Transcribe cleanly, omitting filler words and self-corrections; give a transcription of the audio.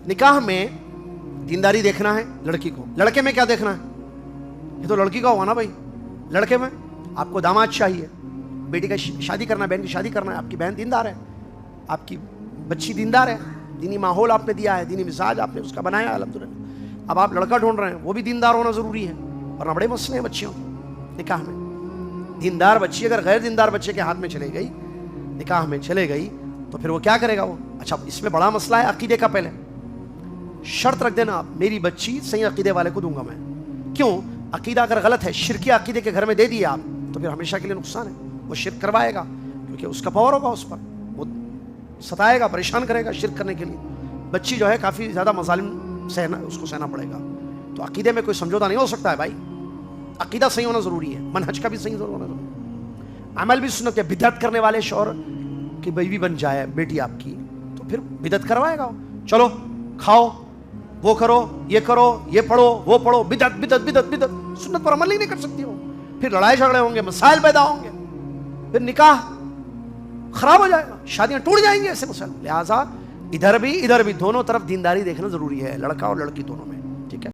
نکاح میں دینداری دیکھنا ہے لڑکی کو. لڑکے میں کیا دیکھنا ہے؟ یہ تو لڑکی کا ہوا نا بھائی. لڑکے میں آپ کو داماد چاہیے, بیٹی کا شادی کرنا ہے, بہن کی شادی کرنا ہے, آپ کی بہن دیندار ہے, آپ کی بچی دیندار ہے, دینی ماحول آپ نے دیا ہے, دینی مزاج آپ نے اس کا بنایا الحمدللہ. اب آپ لڑکا ڈھونڈ رہے ہیں, وہ بھی دیندار ہونا ضروری ہے, ورنہ بڑے مسئلے ہیں بچیوں کے نکاح میں. دیندار بچی اگر غیر دیندار بچے کے ہاتھ میں چلے گئی, نکاح میں چلے گئی, تو پھر وہ کیا کرے گا وہ؟ اچھا اس میں بڑا مسئلہ ہے عقیدے کا. پہلے شرط رکھ دینا آپ, میری بچی صحیح عقیدے والے کو دوں گا میں. کیوں؟ عقیدہ اگر غلط ہے, شرکی عقیدے کے گھر میں دے دیا آپ, تو پھر ہمیشہ کے لیے نقصان ہے. وہ شرک کروائے گا, کیونکہ اس کا پاور ہوگا اس پر, وہ ستائے گا, پریشان کرے گا شرک کرنے کے لیے. بچی جو ہے کافی زیادہ مظالم اس کو سہنا پڑے گا. تو عقیدے میں کوئی سمجھوتا نہیں ہو سکتا ہے بھائی. عقیدہ صحیح ہونا ضروری ہے, منہج کا بھی صحیح ہونا ضروری ہے, عمل بھی سنت ہے. بدعت کرنے والے شوہر کی بیوی بن جائے بیٹی آپ کی, تو پھر بدعت کروائے گا. چلو کھاؤ, وہ کرو, یہ کرو, یہ پڑھو, وہ پڑھو, بدعت بدعت بدعت بدعت. سنت پر عمل ہی نہیں کر سکتی ہو. پھر لڑائی جھگڑے ہوں گے, مسائل پیدا ہوں گے, پھر نکاح خراب ہو جائے گا, شادیاں ٹوٹ جائیں گے ایسے مسائل. لہٰذا ادھر بھی دونوں طرف دینداری دیکھنا ضروری ہے, لڑکا اور لڑکی دونوں میں.